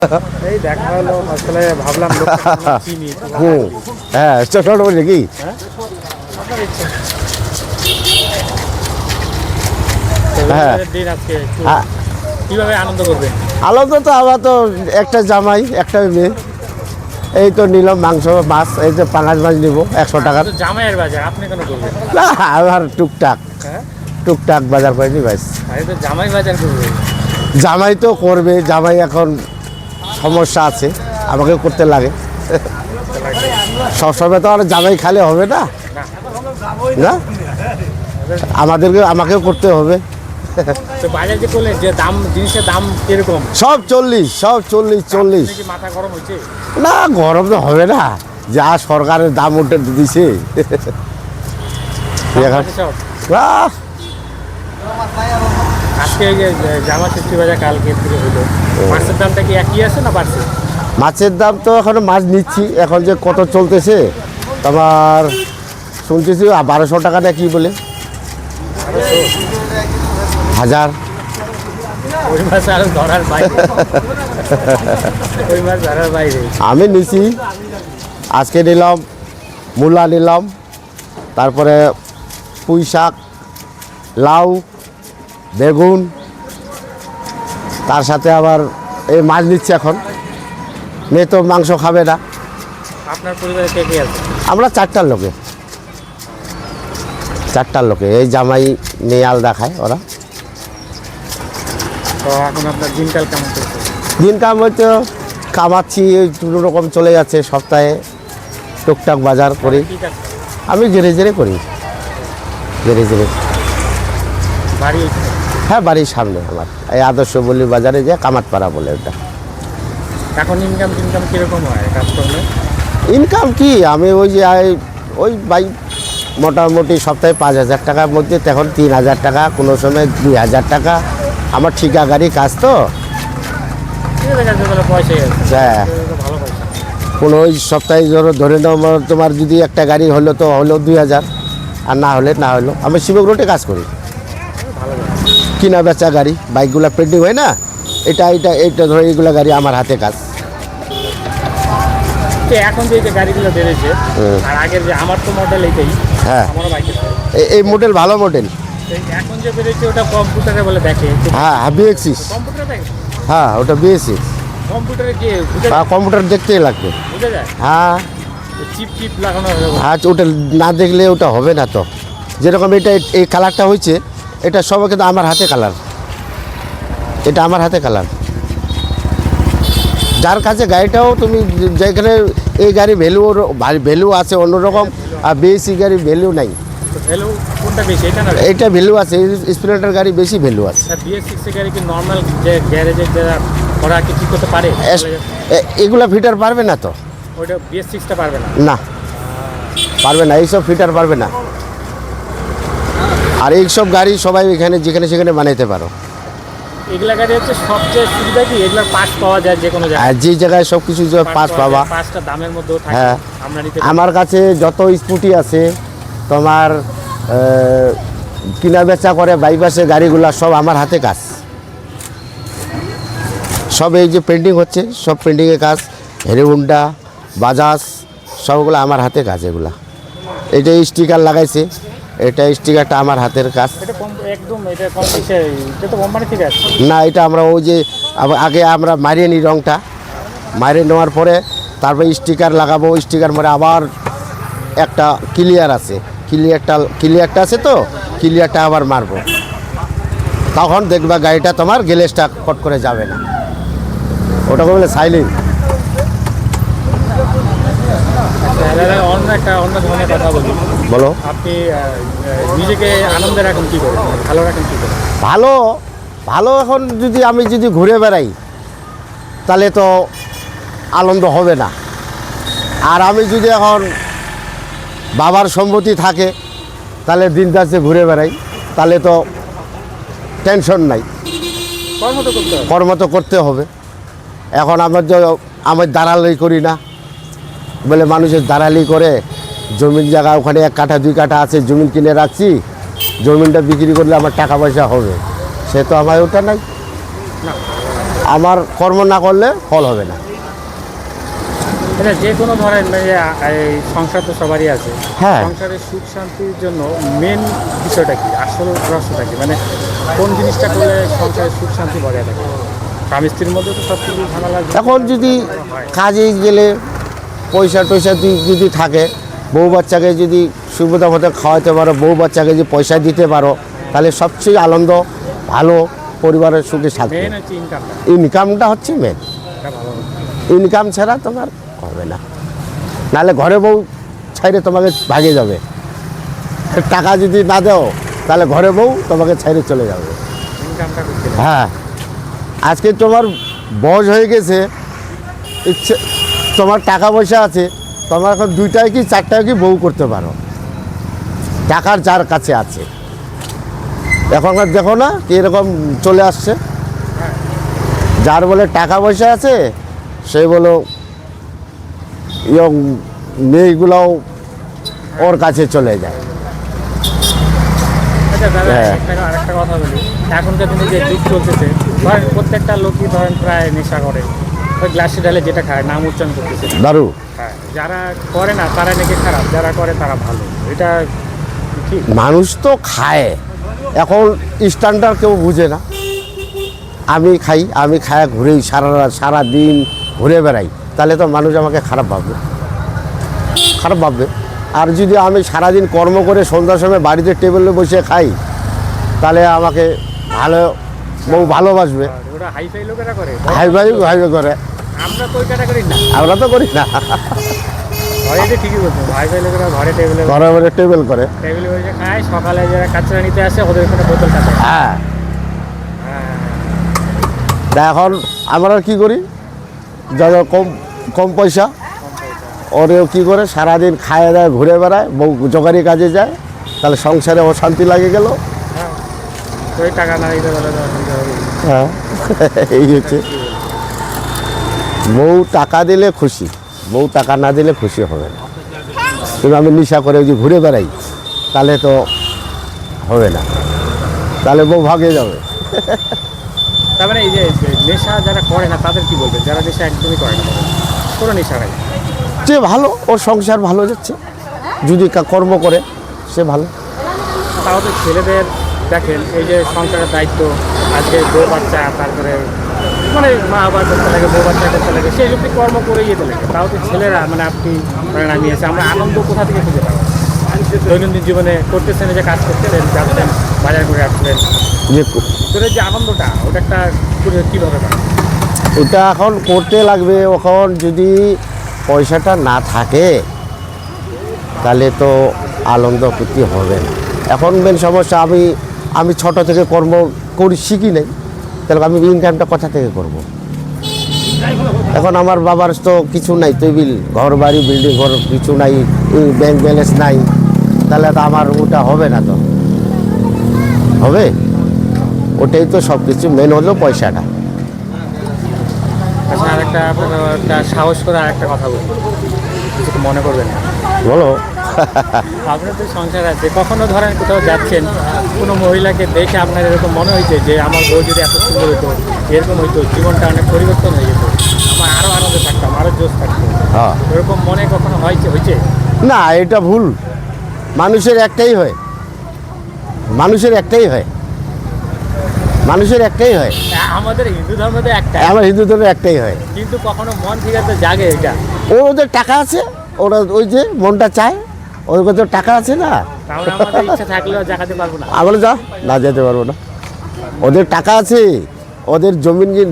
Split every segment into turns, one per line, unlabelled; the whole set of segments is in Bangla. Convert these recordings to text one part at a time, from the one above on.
এই দেখা হলো আসলে ভাবলাম চিনি
হ্যাঁ ছোট নাকি হ্যাঁ
দিন আজকে কিভাবে আনন্দ করবেন?
আলাদা তো আবার তো একটা জামাই একটা মেয়ে এই তো নিলাম মাংস মাছ এই যে পাঙাশ মাছ নিব 100 টাকার।
জামাইয়ের বাজার আপনি কেন করবেন?
না আমার টুকটাক
হ্যাঁ
টুকটাক বাজার করে নি ব্যাস।
আরে তো জামাই বাজার করবে।
জামাই তো করবে, জামাই এখন সমস্যা আছে আমাকে করতে লাগে। সবসময় তো আর জামাই খালে হবে না, না আমাকেও করতে হবে।
তো বাজার যে করলেন যে দাম জিনিসের দাম কিরকম?
সব 40
মাথা গরম হচ্ছে?
না গরম তো হবে না, যা সরকারের দাম উঠে দিছে।
আজকে যে জামা ষষ্ঠী বাজার কালকে থেকে হলো, মাছের দামটা কি একই আছে না বাড়ছে?
মাছের দাম তো এখন মাছ নিচ্ছি, এখন যে কত চলতেছে তোমার শুনতেছি 1200 টাকা না কি বলে 1000।
ওই মাছ আর ধরার বাইরে, ওই মাছ ধরার বাইরে।
আমি নিছি আজকে নিলাম মূলা নিলাম, তারপরে পুঁই শাক, লাউ, বেগুন, তার সাথে আবার এই মাছ নিচ্ছে। এখন মেয়ে তো মাংস খাবে না।
আপনার পরিবারে কে কে আছে?
আমরা 4টার লোকে, এই জামাই মেয়ে আলাদা খায় ওরা।
তো এখন আপনার দিনকাল কেমন চলছে?
দিনকাল হয়তো কামাচ্ছি, কোনো রকম চলে যাচ্ছে, সপ্তাহে টুকটাক বাজার করি। আমি জেরে করি, জেরে
বাড়ি?
হ্যাঁ বাড়ির সামনে আমার এই আদর্শ বলি বাজারে যে কামাতপাড়া বলে ওটা।
এখন ইনকাম কীরকম হয় কাজকর্মে?
ইনকাম কি আমি ওই যে ওই মোটামুটি সপ্তাহে 5000 টাকার মধ্যে, তখন 3000 টাকা, কোনো সময় 2000 টাকা। আমার ঠিকা গাড়ি কাজ তো, হ্যাঁ কোনো ওই সপ্তাহে ধরে নাও তোমার যদি একটা গাড়ি হলো তো হলো 2000, আর না হলে আমি শিবক রোডে কাজ করি, কিনা বেচা গাড়ি, বাইকগুলো পেন্টিং হয় না, এটা ধরে এইগুলো গাড়ি আমার হাতে কাজ।
এখন যে গাড়িগুলো বেড়েছে আর আগের যে আমার তো মডেল এইটাই,
হ্যাঁ
আমারও বাইকে
এই মডেল ভালো মডেল।
এখন যে বেড়েছে ওটা কম্পিউটারে বলে দেখে,
হ্যাঁ BX6,
কম্পিউটারে দেখে,
হ্যাঁ ওটা BX6।
কম্পিউটারে কি
কম্পিউটার দেখতেই লাগবে,
বুঝা যায়?
হ্যাঁ
চিপ লাগানো হবে।
হ্যাঁ ওটা না দেখলে ওটা হবে না তো। যেরকম এটা এই কালারটা হয়েছে, এটা সব কিন্তু আমার হাতে কালার, এটা আমার হাতে কালার। যার কাছে গাড়িটাও তুমি যেখানে এই গাড়ি ভ্যালু আছে অন্যরকম, আর BX6 গাড়ি ভ্যালু নাই।
ভ্যালু কোনটা বেশি, এটা না?
এটা ভ্যালু আছে, স্প্লেন্ডার গাড়ি বেশি ভ্যালু আছে।
BX6 গাড়ি কি নর্মাল যে গ্যারেজে যারা ওরা কি ঠিক করতে পারে?
এগুলা ফিটার পারবে না তো,
ওইটা BX6টা পারবে না,
না পারবে না, এইসব ফিটার পারবে না। আর এইসব গাড়ি সবাই এখানে যেখানে সেখানে বানাইতে পারো।
এগুলা গাড়ি হচ্ছে সবচেয়ে সুবিধা কি, এগুলার পার্টস পাওয়া যায় যে কোনো জায়গায়,
আর যে জায়গায় সব কিছু পার্টস পাবা,
পাঁচটা দামের মধ্যেও থাকে।
হ্যাঁ
আমরা নিতে
আমার কাছে যত স্কুটি আছে তোমার কিনা বেচা করে বাইপাসে গাড়িগুলো সব আমার হাতে কাজ। সব এই যে পেন্টিং হচ্ছে, সব পেন্টিংয়ের কাজ, হিরো হোন্ডা, বাজাজ, সবগুলো আমার হাতে কাজ। এগুলা এটা স্টিকার লাগাইছে, এটা স্টিকারটা আমার হাতের কাজ। না এটা আমরা ওই যে আগে আমরা মারিয়ে নিই, রঙটা মারিয়ে নেওয়ার পরে তারপরে স্টিকার লাগাবো। স্টিকার মানে আবার একটা ক্লিয়ার আছে, ক্লিয়ারটা আছে তো, ক্লিয়ারটা আবার মারবো, তখন দেখবা গাড়িটা তোমার গ্লেজটা কট করে যাবে না। ওটাকে বলে সাইলিং।
অন্য ধরনের কথা বলি,
বলো।
আপনি নিজেকে আনন্দে রাখেন কী করে, ভালো রাখেন কী করে?
ভালো এখন আমি যদি ঘুরে বেড়াই তাহলে তো আনন্দ হবে না। আর আমি যদি এখন বাবার সম্পত্তি থাকে তাহলে দিন দাসে ঘুরে বেড়াই, তাহলে তো টেনশন নাই, কর্ম তো করতে হবে। এখন আমার দালালি করি না বলে মানুষের দালালি করে জমির জায়গা ওখানে 1 কাঠা 2 কাঠা আছে, জমিন কিনে রাখছি, জমিনটা বিক্রি করলে আমার টাকা পয়সা হবে, সে তো আমার ওটা নাই। আমার কর্ম না করলে ফল হবে না।
এটা যে কোনো ধরেন এই সংসার তো সবারই আছে,
হ্যাঁ।
সংসারের সুখ শান্তির জন্য মেন বিষয়টা কি, আসল রহস্যটা কি, মানে কোন জিনিসটা করলে সংসারের সুখ শান্তি বজায় থাকে? স্বামী স্ত্রীর মধ্যে তো সব কিছু ঝামেলা
এখন যদি কাজে গেলে পয়সা টয়সা যদি থাকে, বউ বাচ্চাকে যদি সুবিধা মতো খাওয়াতে পারো, বউ বাচ্চাকে যদি পয়সা দিতে পারো, তাহলে সবচেয়ে আনন্দ, ভালো পরিবারের সুখে থাকবে।
মেন হচ্ছে ইনকামটা,
ইনকামটা হচ্ছে মেন।
এটা ভালো।
ইনকাম ছাড়া তোমার হবে না, নাহলে ঘরে বউ ছাইরে তোমাকে ভাগে যাবে। টাকা যদি না দাও তাহলে ঘরে বউ তোমাকে ছাইরে চলে যাবে।
ইনকামটা করতে হবে।
হ্যাঁ, আজকে তোমার বয়স হয়ে গেছে, ইচ্ছে তোমার টাকা পয়সা আছে, তোমার এখন 2টায় কি 4টায় কি বউ করতে পারো, টাকার যার কাছে আছে। এখন আর দেখো না কীরকম চলে আসছে, যার বলে টাকা পয়সা আছে সে বলো মেয়েগুলোও ওর কাছে চলে যায়।
আচ্ছা দাদা,
হ্যাঁ।
আরেকটা কথা বলি, এখনকার দিনে যে যুগ চলতেছে, ধরেন প্রত্যেকটা লোকই ধরেন প্রায় নেশা করে, ওই গ্লাসে ঢালে যেটা খায় নাম উচ্চারণ করতেছে না।
দারু
হ্যাঁ, যারা করে না তারা নাকি খারাপ, যারা করে তারা ভালো, এটা ঠিক?
মানুষ তো খায়, এখন স্ট্যান্ডার্ড কেউ বুঝে না। আমি খাই, আমি খায় ঘুরেই সারা দিন ঘুরে বেড়াই, তাহলে তো মানুষ আমাকে খারাপ ভাববে, খারাপ ভাববে। আর যদি আমি সারাদিন কর্ম করে সন্ধ্যার সময় বাড়িতে টেবিলে বসে খাই, তাহলে আমাকে ভালো বউ ভালোবাসবে।
ওরা হাইফাই লোকেরা করে,
হাই ভাই করে,
আমরা তো ওই ক্যাটাগরি না।
আমরা তো করি না।
ঘরে যে ঠিকই বলছো, হাইফাই লোকেরা ঘরে টেবিলে
ঘরে ঘরে টেবিল করে।
টেবিলে বসে খায়, সকালে যারা কাঁচরা নিতে আসে ওদের ওখানে বোতল কাটে।
হ্যাঁ,
হ্যাঁ,
তা এখন আমরা কি করি, যারা কম কম পয়সা ওরেও কী করে সারাদিন খায় দায় ঘুরে বেড়ায়, বউ জোগাড়ি কাজে যায়, তাহলে সংসারে অশান্তি লাগে গেল।
হ্যাঁ, তো ওই টাকা না দিতে বলে তো অসুবিধা হবে।
হ্যাঁ, এই হচ্ছে, বউ টাকা দিলে খুশি, বউ টাকা না দিলে খুশি হবে না। কিন্তু আমি নেশা করে যদি ঘুরে বেড়াই তাহলে তো হবে না, তাহলে বউ ভাগে যাবে।
তার মানে এই যে নেশা যারা করে না তাদের কি বলবেন, যারা নেশা একদমই করে না, কোনো নেশা নাই,
যে ভালো, ওর সংসার ভালো যাচ্ছে, যদি কর্ম করে সে ভালো।
তাও তো ছেলেদের দেখেন এই যে সংসারের দায়িত্ব, আজকে বউ বাচ্চা, তারপরে মানে মা বাবা করতে লাগে, বউ বাচ্চা করতে লাগে, সেই যদি কর্ম করে যেতে লাগে, তাও তো ছেলেরা মানে আপনি নামিয়েছে, আমরা আনন্দ কোথা থেকে খুঁজে পাবো? দৈনন্দিন জীবনে করতেছেন, যে কাজ করতেছেন, যাচ্ছেন, বাজার করে আসলেন,
যে
তোদের যে আনন্দটা ওটা একটা কীভাবে পাবেন?
ওটা এখন করতে লাগবে। এখন যদি পয়সাটা না থাকে তাহলে তো আনন্দ করতে হবে না। এখন মেন সমস্যা, আমি ছোট থেকে কর্ম করি শিখি নাই, তাহলে আমি ইনকামটা কোথা থেকে করব? এখন আমার বাবার তো কিছু নাই, টেবিল ঘর বাড়ি বিল্ডিং ঘর কিছু নাই, ব্যাংক ব্যালেন্স নাই, তাহলে তো আমার ওটা হবে না, তো হবে? ওটাই তো সব কিছু, মেন হলো পয়সাটা।
আচ্ছা, একটা সাহস করে আরেকটা কথা বলবো, কিছু মনে করবেন না।
বলো।
আপনার তো সংসার আছে, কখনো ধরেন কোথাও যাচ্ছেন, কোনো মহিলাকে দেখে আপনার এরকম মনে হয়েছে যে আমার বউ যদি এত সুন্দর হতো, এরকম হইতো, জীবনটা অনেক পরিবর্তন হয়ে যেত, আমার আরও আনন্দে থাকতাম, আরও জোশ থাকতো,
হ্যাঁ,
এরকম মনে কখনো হয়েছে?
না, এটা ভুল। মানুষের একটাই হয়, মানুষের একটাই হয়, মানুষের একটাই হয়।
আমাদের হিন্দু ধর্মতে একটা,
আমার হিন্দু ধর্মে একটাই হয়।
কিন্তু কখনো মন থেকে তো জাগে এটা,
ওদের টাকা আছে, ওরা ওই যে মনটা চায়, ওদের তো টাকা আছে না,
তাহলে আমাদের ইচ্ছা থাকলেও জাগাতে পারবো না।
আমরা না যেতে পারবো না। ওদের টাকা আছে, ওদের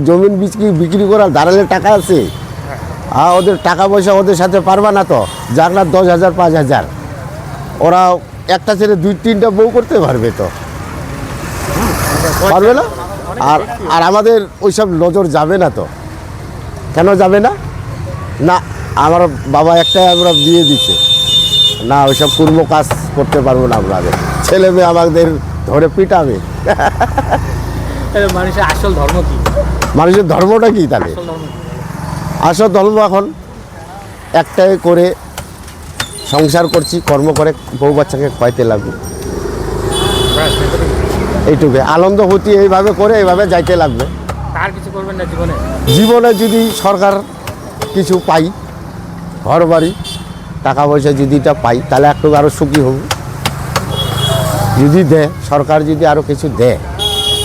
জমিন বিক্রি করার দাঁড়ালে টাকা আছে, আর ওদের টাকা পয়সা ওদের সাথে পারবা না, তো যার না 10,000 5,000, ওরা একটা ছেলে 2-3টা বউ করতে পারবে, তো পারবে না। আর আর আমাদের ওইসব নজর যাবে না, তো কেন যাবে না? না, আমার বাবা একটাই আমরা বিয়ে দিচ্ছে না, ওইসব পূর্ব কাজ করতে পারবো না, আমাদের ছেলে মেয়ে আমাদের ধরে পিটাবে।
তাহলে মানুষের আসল ধর্ম কি?
মানুষের ধর্মটা কি তাহলে?
আসল ধর্ম কি?
আসল ধর্ম এখন একটাই করে সংসার করছি, কর্ম করে বউ বাচ্চাকে খাইতে লাগবে,
ব্যাস, এতটুকু।
এইটুকু আনন্দ হতি, এইভাবে করে এইভাবে যাইতে লাগবে।
আর কিছু করবেন না জীবনে?
জীবনে যদি সরকার কিছু পাই, ঘর বাড়ি টাকা পয়সা যদি এটা পাই, তাহলে একটু আরও সুখী হব। যদি দেয় সরকার, যদি আরও কিছু দেয়,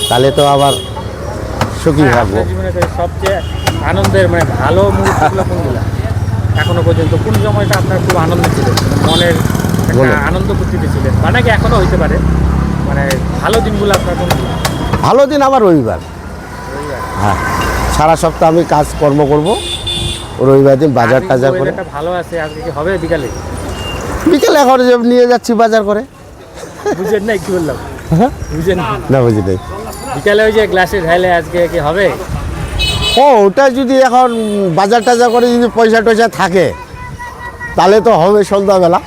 তাহলে তো আবার সুখী থাকবো।
আপনার জীবনে সবচেয়ে আনন্দের মানে ভালো মুহূর্তগুলো কোনগুলো এখনো পর্যন্ত? কোন সময়টা আপনার খুব আনন্দ ছিল, মনের একটা
বলেন।
আনন্দ ফুর্তিতে ছিলেন, বা নাকি এখনো হইতে পারে? মানে ভালো দিনগুলো আপনার কোনগুলো?
ভালো দিন আমার রবিবার। হ্যাঁ, সারা সপ্তাহ আমি কাজ কর্ম করব, রবিবার দিন বাজার
আজকে
টাজার করে।
weatherটা ভালো আছে, আজকে কি হবে বিকালে?
বিকেলে এখন যে নিয়ে যাচ্ছি বাজার করে।
বুঝেন নাই কি বললাম? বুঝেন না?
না বুঝি নেই।
বিকালে ওই যে গ্লাসে ঢালে আজকে কি হবে?
ও ওটা যদি এখন বাজার টাজার করে যদি পয়সা টয়সা থাকে, তাহলে তো হবে সন্ধ্যাবেলা।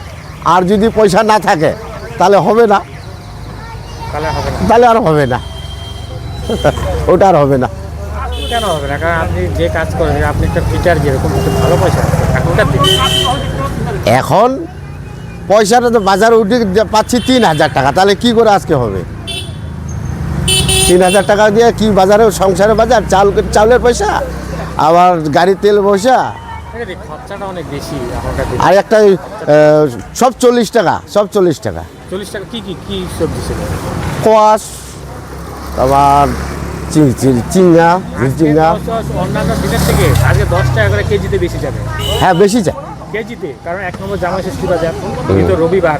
আর যদি পয়সা না থাকে, তাহলে হবে না,
তাহলে হবে না।
তাহলে আর হবে না। ওটা আর হবে না।
কেন হবে না? কারণ আপনি যে কাজ করেন, আপনি একটা ফিচার যেরকম একটু ভালো পয়সা আছে এখনকার দিনে।
এখন পয়সাটা তো বাজারে উঠে পাচ্ছি 3,000 টাকা, তাহলে কি করে আজকে হবে? 3,000 টাকা দিয়ে কি বাজারে, সংসারে বাজার, চাউলের পয়সা, আবার গাড়ির তেল পয়সা,
এখানে খরচাটা অনেক বেশি এখনকার দিনে।
আর একটা সব 40 টাকা, সব 40 টাকা।
40 টাকা কি কি কি সবজি ছিল?
কোয়াশ, আবার চিংড়া, চিংড়া।
অন্যান্য দিনের থেকে আজকে 10 টাকা করে কেজিতে বেশি যাবে।
হ্যাঁ, বেশি যায়।
কেজিতে, কারণ 1 নম্বর জামাই ষষ্ঠী বাজার, কিন্তু রবিবার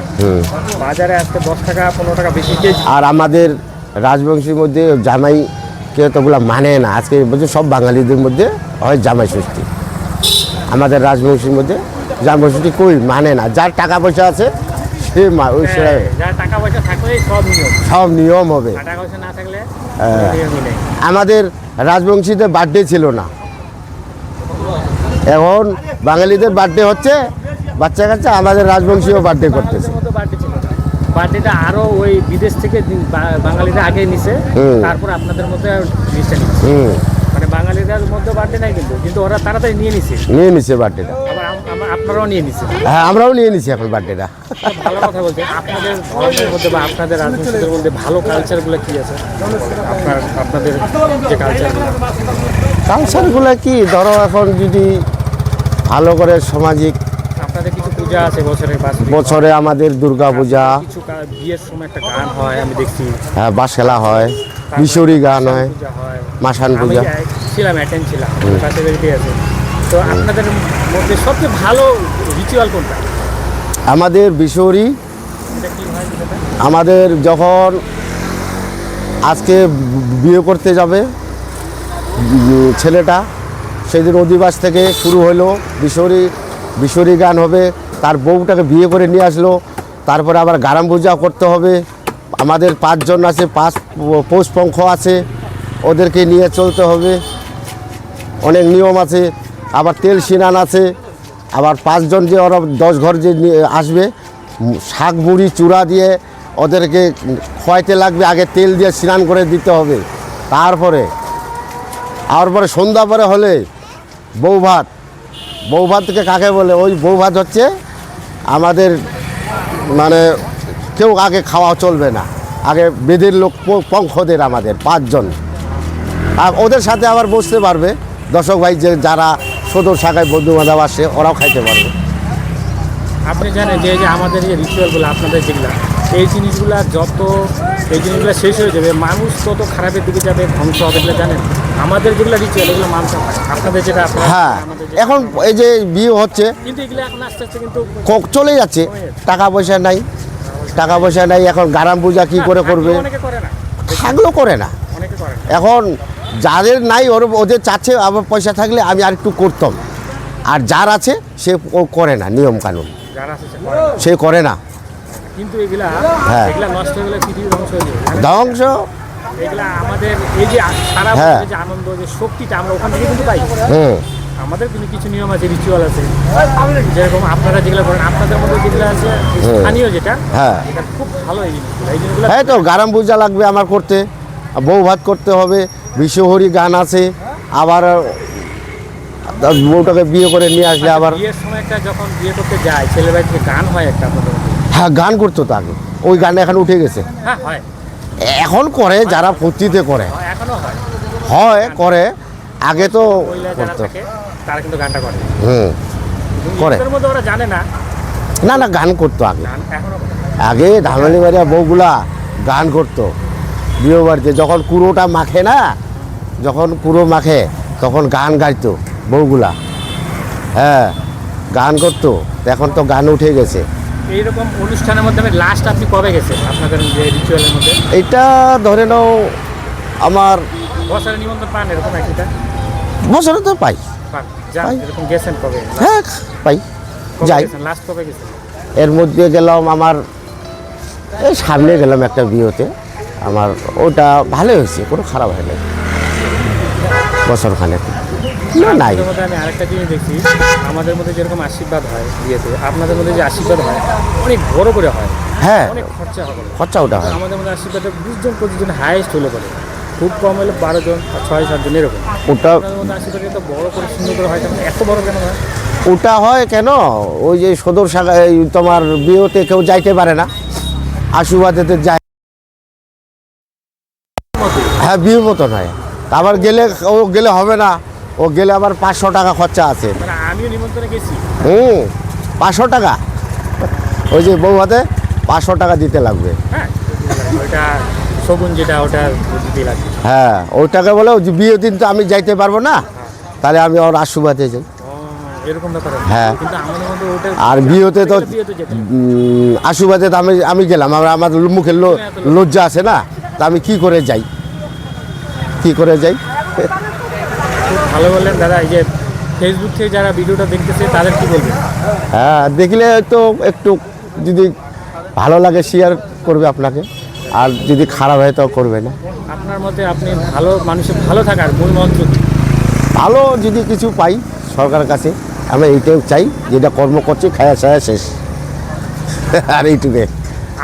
বাজারে আজকে 10 টাকা 15 টাকা বেশি কেজি।
আর আমাদের রাজবংশীর মধ্যে জামাই কেউ তোগুলো মানে না। আজকে বলছে সব বাঙালিদের মধ্যে হয় জামাই ষষ্ঠী, আমাদের রাজবংশীর মধ্যে জামাই ষষ্ঠী কই মানে না। যার টাকা পয়সা আছে সে ওই
যার টাকা পয়সা থাকলে
সব নিয়ম হবে।
টাকা পয়সা না থাকলে
হ্যাঁ।
নিয়মই নেই।
আমাদের রাজবংশীদের বার্থডে ছিল না, এখন বাঙালিদের বার্থডে হচ্ছে, বাচ্চা কাচ্চা, আমাদের রাজবংশীও বার্থডে করতেছে।
বার্থডে ছিল না। বার্থডেটা আরো ওই বিদেশ থেকে বাঙালিরা আগে নিছে, তারপর আপনাদের মধ্যে জিনিসটা নিচ্ছে। মানে বাঙালিদের মধ্যে বার্থডে নাই, কিন্তু ওরা তাড়াতাড়ি নিয়ে
নিছে বার্থডেটা।
আবার আপনারাও নিয়ে নিচ্ছে।
হ্যাঁ, আমরাও নিয়ে নিছি এখন বার্থডেটা।
ভালো কথা বলছেন। আপনাদের ধর্মের মধ্যে বা আপনাদের রাজনীতিদের মধ্যে ভালো কালচারগুলো কি আছে? আপনাদের যে
কালচারগুলো কি, ধরো এখন যদি ভালো করে সামাজিক,
আপনাদের কিছু পূজা আছে
বছরে আমাদের দুর্গা পূজা,
কিছু বিয়ের সময় একটা গান হয় আমি দেখছি,
হ্যাঁ, বাস খেলা হয়, বিশুরি গান হয়,
পূজা হয়,
মাসান
আমি
পূজা।
ছিলাম, অ্যাটেন্ড ছিলাম, কাছে বেরিয়ে আছে। তো আপনাদের মধ্যে সবচেয়ে ভালো রিচুয়াল কোনটা?
আমাদের বিশুরি,
এটা কি হয় বিষয়টা?
আমাদের যখন আজকে বিয়ে করতে যাবে ছেলেটা, সেদিন অধিবাস থেকে শুরু হলো বিশুরি গান হবে, তার বউটাকে বিয়ে করে নিয়ে আসলো, তারপরে আবার গারাম পূজা করতে হবে। আমাদের 5 জন আছে, 5 পৌষপঙ্খ আছে, ওদেরকে নিয়ে চলতে হবে, অনেক নিয়ম আছে। আবার তেল সিনান আছে, আবার 5 জন যে ওরা 10 ঘর যে আসবে, শাক মুড়ি চূড়া দিয়ে ওদেরকে খোয়াইতে লাগবে, আগে তেল দিয়ে স্নান করে দিতে হবে। তারপরে সন্ধ্যা পরে হলে বউ ভাত থেকে কাকে বলে? ওই বউ ভাত হচ্ছে আমাদের, মানে কেউ আগে খাওয়া চলবে না, আগে বেদের লোক পঙ্খদের আমাদের 5 জন, আর ওদের সাথে আবার বসতে পারবে দর্শক ভাই, যে যারা সদর শাখায় বন্ধু বান্ধব আসে ওরাও খাইতে পারবে।
আপনি জানেন যে আমাদের যে রিচুয়ালগুলো, আপনাদের যেগুলো, এই জিনিসগুলো শেষ হয়ে যাবে, মানুষ তত খারাপের দিকে যাবে, ধ্বংস হবে, এগুলো জানেন? আমাদের যেগুলো রিচুয়াল এগুলো মানতে হয়, আপনাদের যেটা
হ্যাঁ, এখন এই যে বিয়ে হচ্ছে,
কিন্তু এগুলো এখন আস্তে আস্তে কিন্তু
চলে যাচ্ছে, টাকা পয়সা নাই, এখন গারাম পূজা কি করে করবে?
অনেকে করে না,
থাকলেও করে না।
অনেকে করে না।
এখন যাদের নাই ওদের চাচ্ছে আমার পয়সা থাকলে আমি আর একটু করতাম, আর যার আছে সে করে না, নিয়ম কানুন
যারা আছে সে করে না।
সে করে না।
কিন্তু এগুলা
হ্যাঁ।
নষ্ট হয়ে গেলে পৃথিবী ধ্বংস হয়ে যাবে।
ধ্বংস।
এগুলা আমাদের এই যে সারা
হ্যাঁ।
বছরের যে আনন্দ, যে শক্তিটা আমরা ওখান থেকে কিন্তু পাই।
হুম।
আমাদের কিন্তু কিছু নিয়ম আছে, রিচুয়াল আছে, যেরকম আপনারা যেগুলো করেন, আপনাদের মধ্যে যেগুলো আছে স্থানীয় যেটা,
হ্যাঁ,
এটা খুব ভালো। এই জিনিসগুলো
হ্যাঁ, তো গারাম পূজা লাগবে আমার করতে, বউ ভাত করতে হবে, বিশ্বহরি গান আছে, আবার বউটাকে বিয়ে করে নিয়ে আসলে আবার,
বিয়ের সময় একটা যখন বিয়ে করতে যায় ছেলে বাড়িতে গান হয় একটা আপনাদের মধ্যে?
হ্যাঁ, গান করতো তো আগে, ওই গান এখন উঠে গেছে।
হ্যাঁ হয়,
এখন করে যারা ফুর্তিতে করে,
এখনো হয়।
হয় করে, আগে তো
মহিলা যারা
করতো।
থাকে তারা কিন্তু গানটা করে।
হুম, করে।
এর মধ্যে ওরা জানে না
না না, গান করতো আগে।
গান এখনো করে।
আগে ধামালি বাড়িয়া বউগুলা গান করতো বিয়ে বাড়িতে, যখন কুড়োটা মাখে না, যখন কুড়ো মাখে তখন গান গাইতো বউগুলা। হ্যাঁ, গান করতো। এখন তো গান উঠে গেছে।
এইরকম অনুষ্ঠানের মধ্যে লাস্ট আপনি কবে গেছেন আপনাদের যে রিচুয়ালের মধ্যে?
এটা ধরে নাও আমার
বছরের নিমন্ত্রণ পান এরকম একটা
বছরে তো পাই।
পান যান
পাই।
এরকম গেছেন কবে?
হ্যাঁ, পাই, যাই।
লাস্ট কবে গেছেন?
এর মধ্যে গেলাম আমার এই সামনে গেলাম একটা বিয়েতে, আমার ওটা ভালো হয়েছে, কোনো খারাপ হয়নি বছরখানেক। না নাই,
আপনাদের মধ্যে আমি আরেকটা জিনিস দেখছি, আমাদের মধ্যে যেরকম আশীর্বাদ হয় বিয়েতে, আপনাদের মধ্যে যে আশীর্বাদ হয় অনেক বড় করে হয়,
হ্যাঁ
অনেক খরচা হবে।
খরচা ওটা হয়।
আমাদের মধ্যে আশীর্বাদে 20 জন 25 জন হাইয়েস্ট হলে পরে, খুব কম হলে 12 জন 6-7 জন এরকম।
ওটা
আপনাদের মধ্যে আশীর্বাদ এত বড় করে সুন্দর করে হয় কেন? এত বড় কেন হয়?
ওটা হয় কেন, ওই যে সদর শাখা এই তোমার বিয়েতে কেউ যাইতে পারে না, আশীর্বাদেতে যায়। হ্যাঁ, বিয়ের মতন হয়। আবার গেলে ও গেলে হবে না, ও গেলে আবার 500 টাকা খরচা আছে।
মানে আমিও নিমন্ত্রণে গেছি,
500 টাকা, ওই যে বউ হাতে 500 টাকা দিতে লাগবে।
হ্যাঁ ওইটা শগুন যেটা ওটা দিতে লাগবে।
হ্যাঁ, ওইটাকে বলে যে বিয়ের দিন তো আমি যাইতে পারবো না, তাহলে আমি ওর আশীর্বাদে যাই।
ও, এরকম ব্যাপার আছে।
হ্যাঁ।
কিন্তু আমাদের মধ্যে ওটা
আর বিয়েতে তো
বিয়েতে যেতে হবে।
আশীর্বাদে তো আমি গেলাম, আমার মুখে লজ্জা আছে না, তা আমি কি করে যাই, কি করে যাই।
খুব ভালো বললেন দাদা। এই যে ফেসবুক থেকে যারা ভিডিওটা দেখতেছে তাদের কি বলবেন?
হ্যাঁ, দেখলে তো একটু যদি ভালো লাগে শেয়ার করবে আপনাকে, আর যদি খারাপ হয় তো করবে না।
আপনার মতে আপনি ভালো মানুষের ভালো থাকার মূল মন্ত্র কি?
ভালো যদি কিছু পাই সরকারের কাছে, আমি এইটাও চাই, যেটা কর্ম করছি খায়া ছায়া শেষ। আর এইটুকু।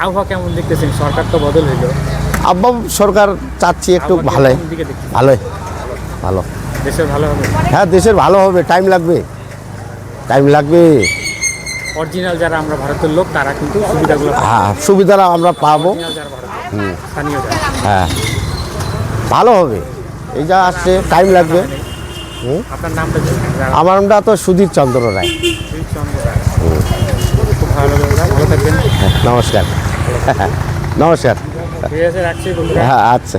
আবহাওয়া কেমন দেখতেছেন? সরকার তো বদল হইল,
আব্বা সরকার চাচ্ছি একটু
আবহাওয়া
ভালোই,
কোন দিকে দেখতেছেন?
ভালোই, ভালো।
দেশের ভালো হবে?
হ্যাঁ, দেশের ভালো হবে, টাইম লাগবে, টাইম লাগবে।
অরিজিনাল যারা আমরা ভারতের লোক তারা কিন্তু সুবিধাগুলো পায়।
হ্যাঁ, সুবিধাটা আমরা পাবো।
অরিজিনাল যারা ভারতের স্থানীয় যারা,
হ্যাঁ, ভালো হবে। এই যা আসছে টাইম লাগবে।
আপনার নামটা কি?
আমার নামটা তো সুধীর চন্দ্র রায়।
চন্দ্র রায়। খুব ভালো লাগলো দাদা, ভালো থাকবেন।
নমস্কার। নমস্কার।
ঠিক আছে, রাখছি বন্ধুরা।
হ্যাঁ, আচ্ছা।